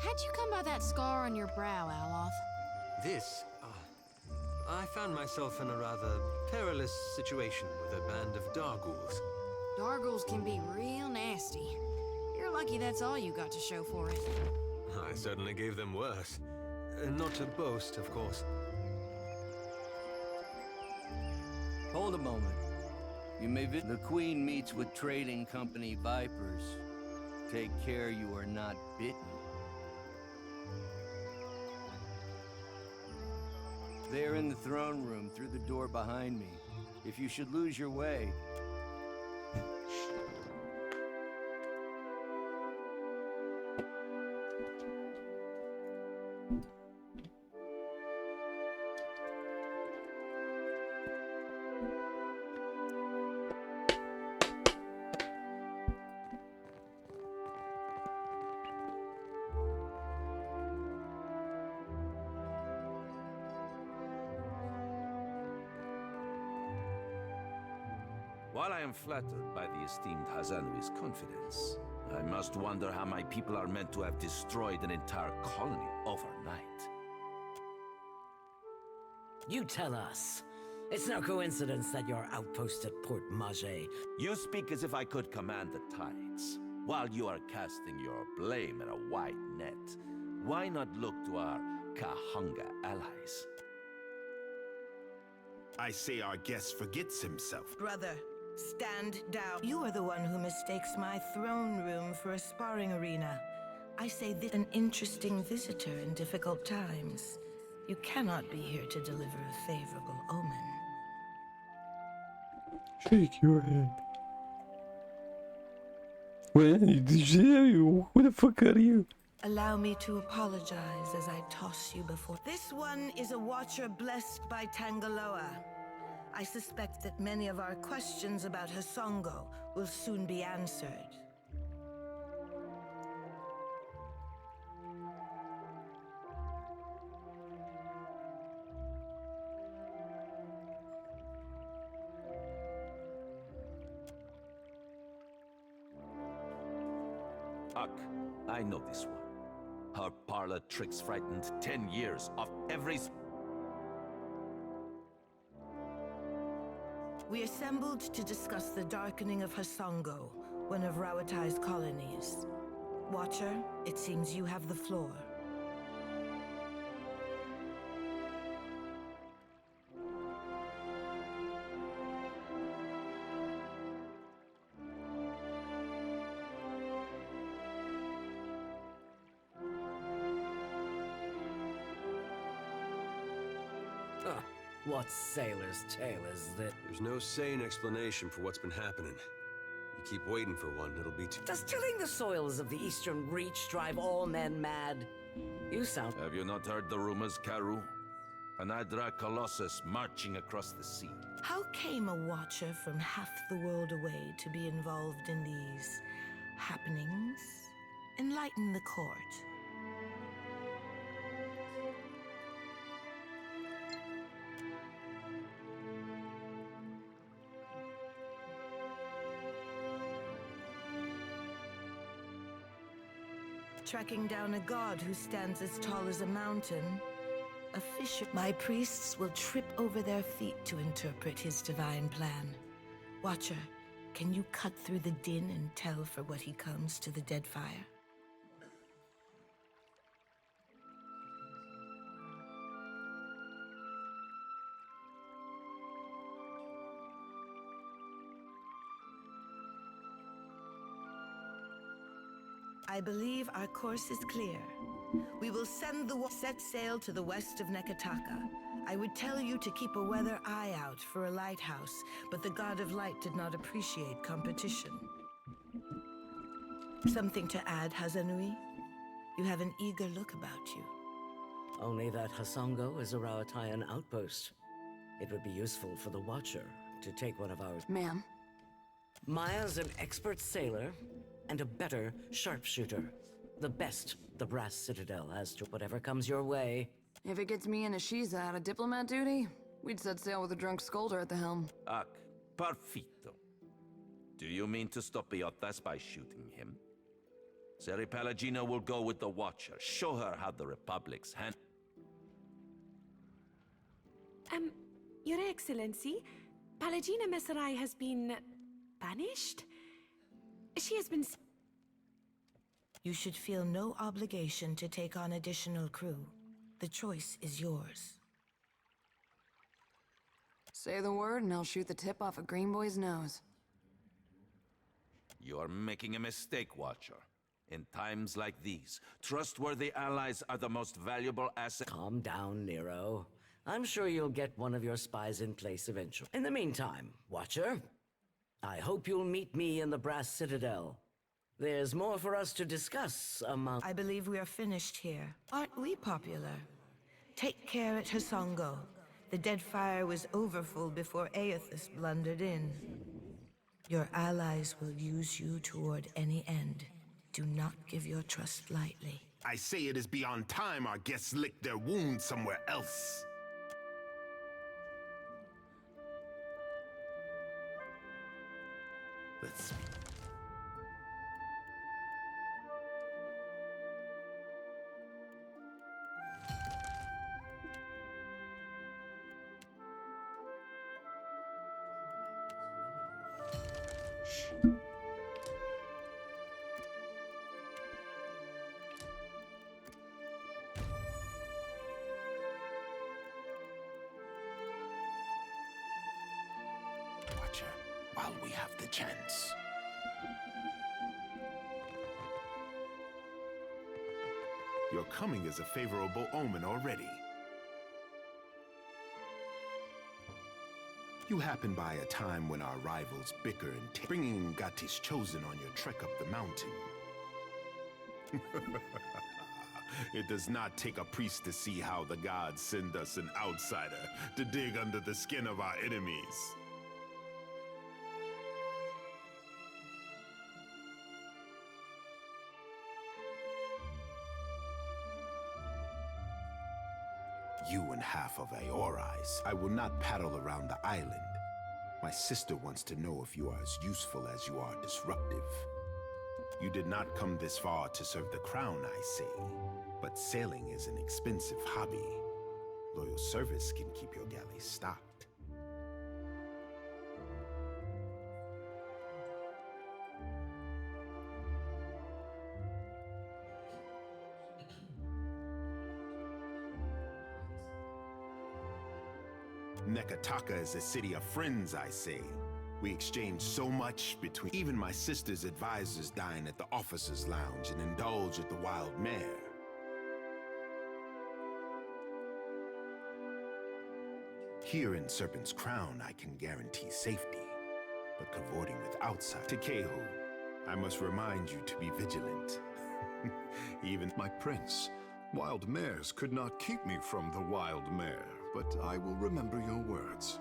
How'd you come by that scar on your brow, Aloth? This? I found myself in a rather perilous situation with a band of Dargools. Dargools can be real nasty. You're lucky that's all you got to show for it. I certainly gave them worse. Not to boast, of course. Hold a moment. You may visit. The Queen meets with trading company Vipers. Take care you are not bitten. They're in the throne room, through the door behind me. If you should lose your way... While I am flattered by the esteemed Hazanui's confidence, I must wonder how my people are meant to have destroyed an entire colony overnight. You tell us. It's no coincidence that your outpost at Port Mage. You speak as if I could command the tides. While you are casting your blame in a wide net, why not look to our Kahunga allies? I say our guest forgets himself. Brother, stand down. You are the one who mistakes my throne room for a sparring arena. I say this an interesting visitor in difficult times. You cannot be here to deliver a favorable omen. Shake your head. What? Who the fuck are you? Allow me to apologize as I toss you before. This one is a watcher blessed by Tangaloa. I suspect that many of our questions about Hasongo will soon be answered. Uck, I know this one. Her parlor tricks frightened 10 years of every... We assembled to discuss the darkening of Hasongo, one of Rawatai's colonies. Watcher, it seems you have the floor. What sailor's tale is this? There's no sane explanation for what's been happening. You keep waiting for one, it'll be too... Does tilling the soils of the Eastern Reach drive all men mad? You sound... Have you not heard the rumors, Karu? An Adra Colossus marching across the sea. How came a watcher from half the world away to be involved in these happenings? Enlighten the court. Tracking down a god who stands as tall as a mountain. A fisher. My priests will trip over their feet to interpret his divine plan. Watcher, can you cut through the din and tell for what he comes to the Deadfire? I believe our course is clear. We will send the set sail to the west of Nekataka. I would tell you to keep a weather eye out for a lighthouse, but the God of Light did not appreciate competition. Something to add, Hazanui? You have an eager look about you. Only that Hasongo is a Rawataian outpost. It would be useful for the Watcher to take one of ours. Ma'am. Maia's an expert sailor and a better sharpshooter. The best the Brass Citadel has to whatever comes your way. If it gets me and Ashiza out of diplomat duty, we'd set sail with a drunk scolder at the helm. Uck, perfito. Do you mean to stop Iotas by shooting him? Seri Palagina will go with the Watcher. Show her how the Republic's hand... Your Excellency, Palagina Messerai has been... banished? She has been... You should feel no obligation to take on additional crew. The choice is yours. Say the word and I'll shoot the tip off a green boy's nose. You're making a mistake, Watcher. In times like these, trustworthy allies are the most valuable asset. Calm down, Nero. I'm sure you'll get one of your spies in place eventually. In the meantime, Watcher, I hope you'll meet me in the Brass Citadel. There's more for us to discuss among... I believe we are finished here. Aren't we popular? Take care at Hasongo. The Deadfire was overfull before Aethys blundered in. Your allies will use you toward any end. Do not give your trust lightly. I say it is beyond time our guests lick their wounds somewhere else. Let's speak. Watcher, while we have the chance. Your coming is a favorable omen already. You happen by a time when our rivals bicker and bringing Ngati's chosen on your trek up the mountain. It does not take a priest to see how the gods send us an outsider to dig under the skin of our enemies. You and half of Aorai's. I will not paddle around the island. My sister wants to know if you are as useful as you are disruptive. You did not come this far to serve the crown, I say. But sailing is an expensive hobby. Loyal service can keep your galley stocked. Nekataka is a city of friends, I say. We exchange so much between... Even my sister's advisors dine at the officers' lounge and indulge at the wild mare. Here in Serpent's Crown, I can guarantee safety, but cavorting with outside... Tekehu, I must remind you to be vigilant. Even... My prince, wild mares could not keep me from the wild mare. But I will remember your words.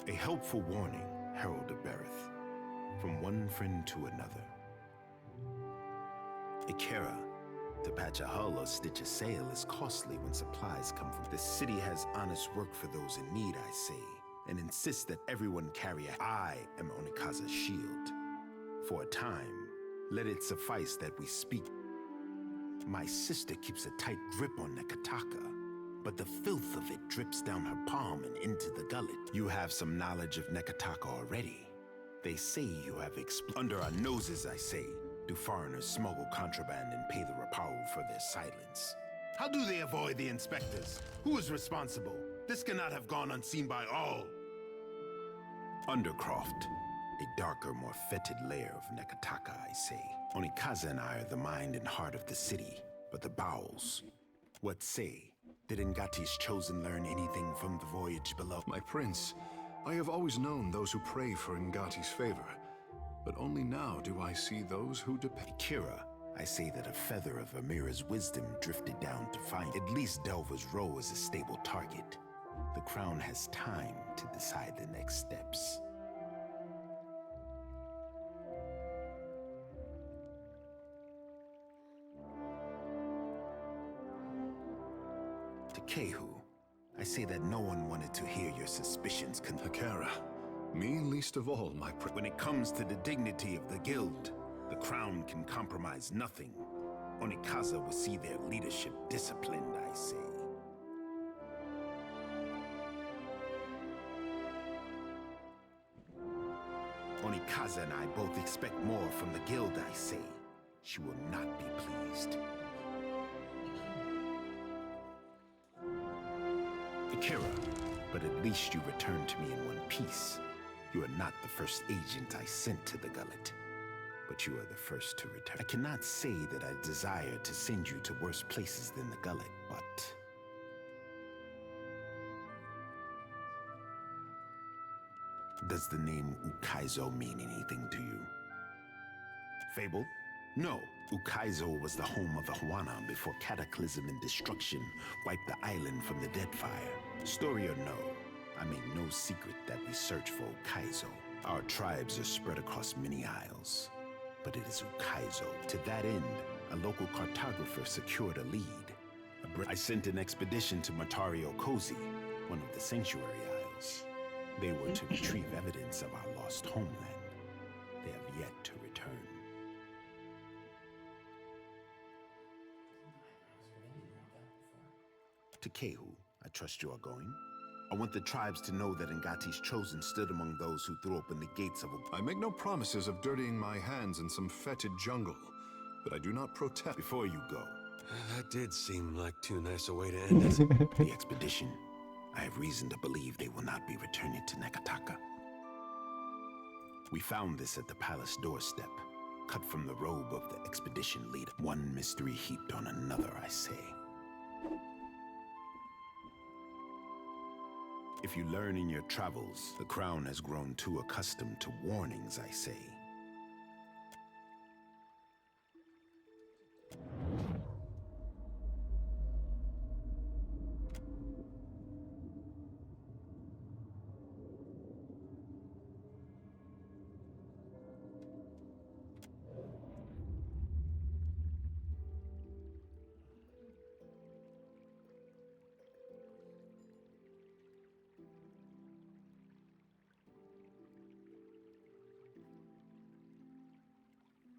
A helpful warning, Herald of Berith. From one friend to another. Ikera, to patch a hull or stitch a sail is costly when supplies come from... The city has honest work for those in need, I say, and insists that everyone carry a... I am Onekaza's shield. For a time, let it suffice that we speak. My sister keeps a tight grip on Nekataka, but the filth of it drips down her palm and into the gullet. You have some knowledge of Nekataka already. They say you have under our noses, I say. Do foreigners smuggle contraband and pay the Rapau for their silence? How do they avoid the inspectors? Who is responsible? This cannot have gone unseen by all. Undercroft, a darker, more fetid layer of Nekataka, I say. Onekaza and I are the mind and heart of the city, but the bowels. What say? Did Ngati's chosen learn anything from the voyage below? My prince, I have always known those who pray for Ngati's favor, but only now do I see those who depend. Kira, I say that a feather of Amira's wisdom drifted down to find at least Delva's Row is a stable target. The crown has time to decide the next steps. Tekehu, I say that no one wanted to hear your suspicions. Akara, me least of all, my prince. When it comes to the dignity of the guild, The crown can compromise nothing. Onekaza will see their leadership disciplined, I say. Onekaza and I both expect more from the guild, I say. She will not be pleased. Akira, but at least you returned to me in one piece. You are not the first agent I sent to the gullet, but you are the first to return. I cannot say that I desire to send you to worse places than the gullet, but... Does the name Ukaizo mean anything to you? Fable? No. Ukaizo was the home of the Huana before cataclysm and destruction wiped the island from the Deadfire. Story or no, I make no secret that we search for Ukaizo. Our tribes are spread across many isles, but it is Ukaizo. To that end, a local cartographer secured a lead. I sent an expedition to Matario Kozi, one of the Sanctuary Isles. They were to retrieve evidence of our lost homeland. They have yet to return. To Kehu, I trust you are going. I want the tribes to know that Ngati's chosen stood among those who threw open the gates of... I make no promises of dirtying my hands in some fetid jungle, but I do not protest. Before you go. That did seem like too nice a way to end it. The expedition. I have reason to believe they will not be returning to Nekataka. We found this at the palace doorstep, cut from the robe of the expedition leader. One mystery heaped on another, I say. If you learn in your travels, the crown has grown too accustomed to warnings, I say.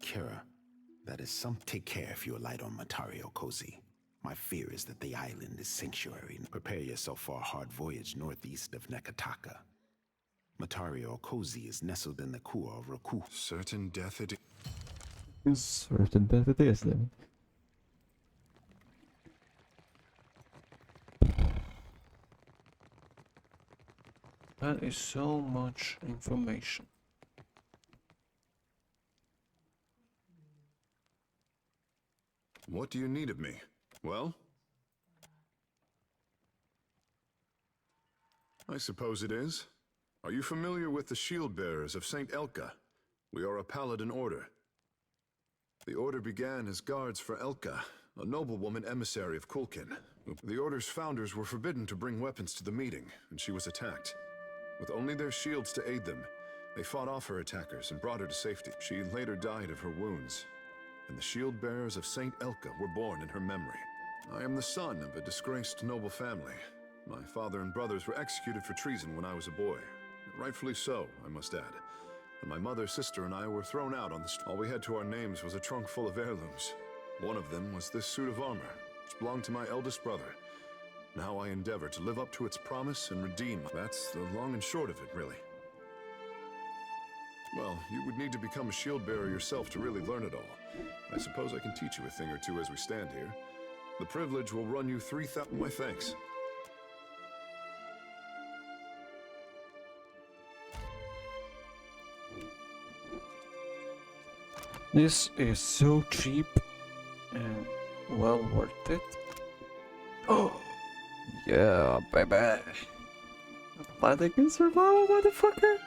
Kira, that is some. Take care if you alight on Matario Kozi. My fear is that the island is sanctuary. Prepare yourself for a hard voyage northeast of Nekataka. Matario Kozi is nestled in the Kua of Roku. Certain death it Certain death it is then. That is so much information. What do you need of me? Well? I suppose it is. Are you familiar with the shield bearers of Saint Elka? We are a paladin order. The order began as guards for Elka, a noblewoman emissary of Kulkin. The order's founders were forbidden to bring weapons to the meeting, and she was attacked. With only their shields to aid them, they fought off her attackers and brought her to safety. She later died of her wounds, and the shield bearers of Saint Elka were born in her memory. I am the son of a disgraced noble family. My father and brothers were executed for treason when I was a boy. Rightfully so, I must add. And my mother, sister, and I were thrown out on the street. All we had to our names was a trunk full of heirlooms. One of them was this suit of armor, which belonged to my eldest brother. Now I endeavor to live up to its promise and redeem. That's the long and short of it, really. Well, you would need to become a shield bearer yourself to really learn it all. I suppose I can teach you a thing or two as we stand here. The privilege will run you 3,000. My thanks. This is so cheap and well worth it. Oh, yeah, baby. Athletic and survival, motherfucker.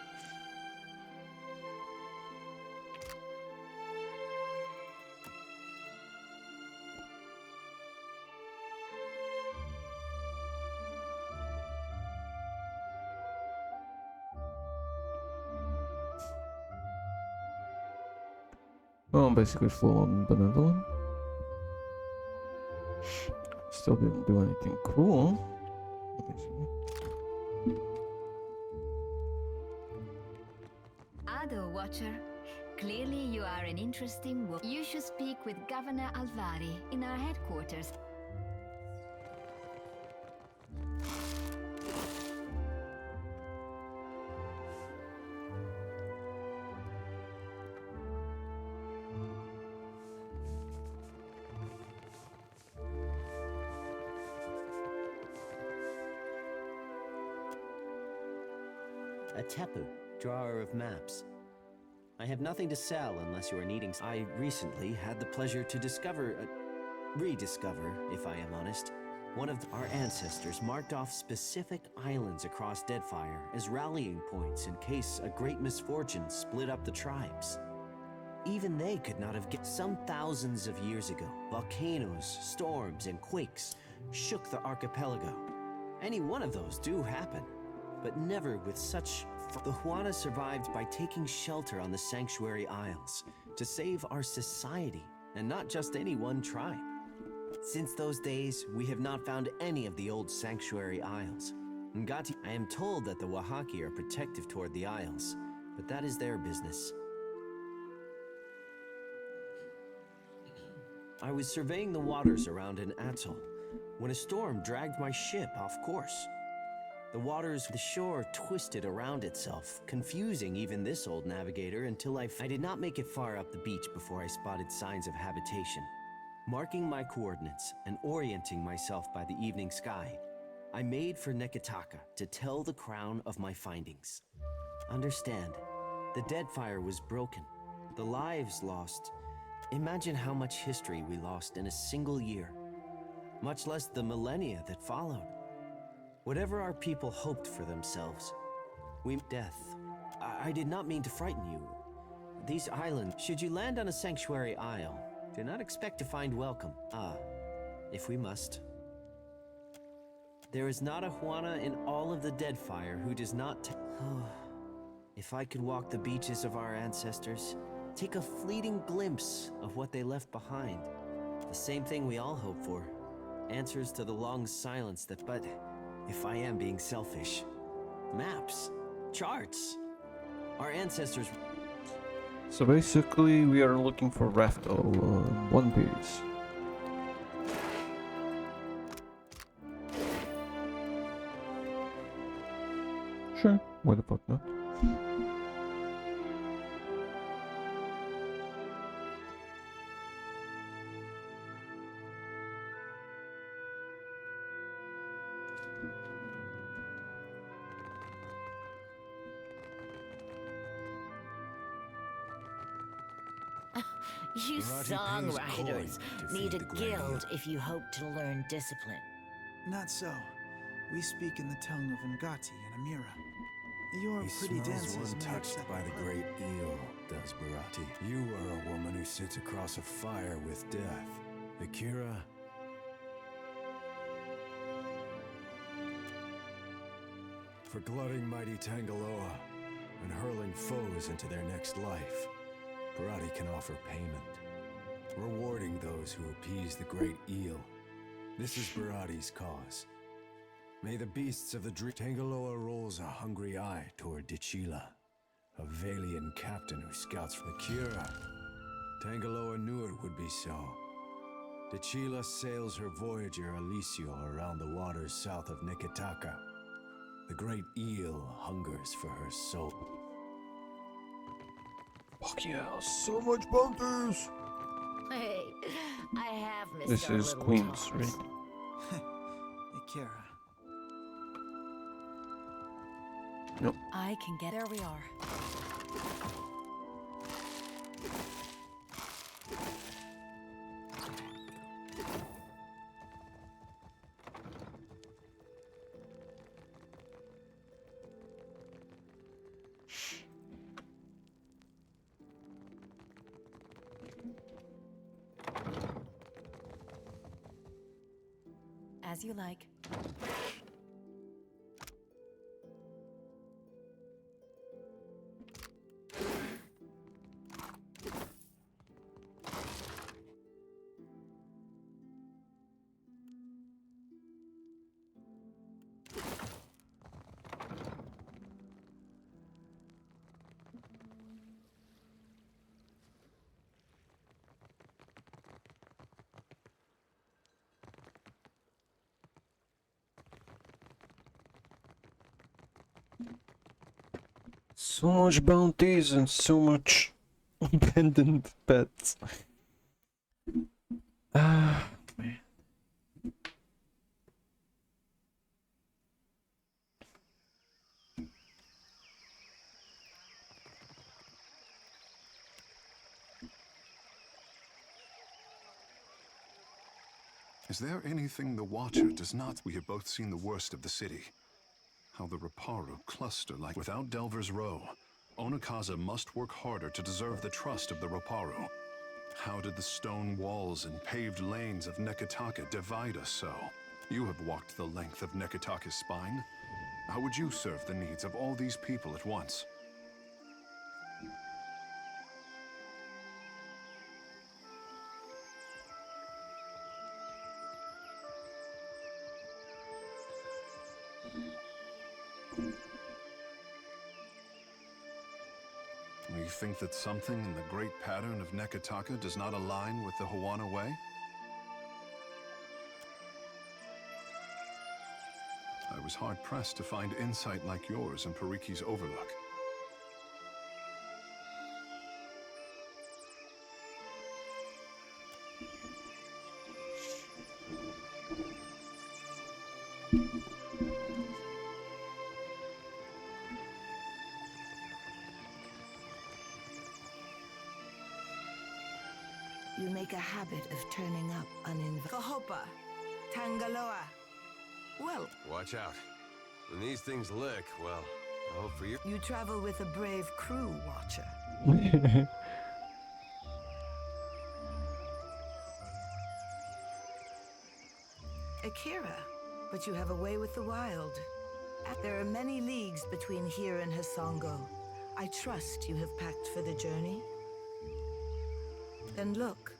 Well, I'm basically full on benevolent. Still didn't do anything cool. Let me see. Ado, Watcher. Clearly you are an interesting woman. You should speak with Governor Alvari in our headquarters. A tepu, drawer of maps. I have nothing to sell unless you are needing. I recently had the pleasure to rediscover, if I am honest, one of our ancestors marked off specific islands across Deadfire as rallying points in case a great misfortune split up the tribes. Even they could not have some thousands of years ago, volcanoes, storms, and quakes shook the archipelago. Any one of those do happen, but never with such. The Huana survived by taking shelter on the Sanctuary Isles to save our society, and not just any one tribe. Since those days, we have not found any of the old Sanctuary Isles. Ngati, I am told that the Wahaki are protective toward the Isles, but that is their business. I was surveying the waters around an atoll when a storm dragged my ship off course. The shore twisted around itself, confusing even this old navigator until I did not make it far up the beach before I spotted signs of habitation. Marking my coordinates and orienting myself by the evening sky, I made for Neketaka to tell the crown of my findings. Understand, the Deadfire was broken, the lives lost. Imagine how much history we lost in a single year, much less the millennia that followed. Whatever our people hoped for themselves, death. I did not mean to frighten you. These islands, should you land on a sanctuary isle, do not expect to find welcome. If we must. There is not a Huana in all of the Deadfire who does not if I could walk the beaches of our ancestors, take a fleeting glimpse of what they left behind. The same thing we all hope for. Answers to the long silence but if I am being selfish, maps, charts. Our ancestors. So basically, we are looking for Raftel, One Piece. Sure, why the fuck not? You songwriters need a guild if you hope to learn discipline. Not so. We speak in the tongue of Ngati and Amira. Your pretty dances untouched by the great eel, does Barati. You are a woman who sits across a fire with death. Akira. For glutting mighty Tangaloa and hurling foes into their next life, Barati can offer payment, rewarding those who appease the great eel. This is Barati's cause. May the beasts of the dream. Tangaloa rolls a hungry eye toward Dichila, a Valian captain who scouts for Akira. Tangaloa knew it would be so. Dichila sails her Voyager Alicio around the waters south of Neketaka. The great eel hungers for her soul. Fuck yeah, so much bounties! Hey, I have missed This our is little Queen's talks. Ring. Akira. Nope. I can get. There we are. As you like. So much bounties and so much abandoned pets. Ah, man. Is there anything the Watcher does not? We have both seen the worst of the city. How the Reparu cluster like without Delver's Row. Onekaza must work harder to deserve the trust of the Reparu. How did the stone walls and paved lanes of Nekataka divide us so? You have walked the length of Nekataka's spine. How would you serve the needs of all these people at once? You think that something in the great pattern of Nekataka does not align with the Hawana way? I was hard-pressed to find insight like yours in Pariki's Overlook. You make a habit of turning up uninvited. Kahopa, Tangaloa. Well, Watch out. When these things lick, well, I hope for you. You travel with a brave crew, Watcher. Akira, but you have a way with the wild. There are many leagues between here and Hasongo. I trust you have packed for the journey. Then look,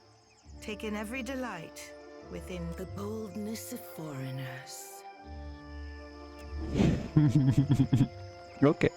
take in every delight within the boldness of foreigners. Okay.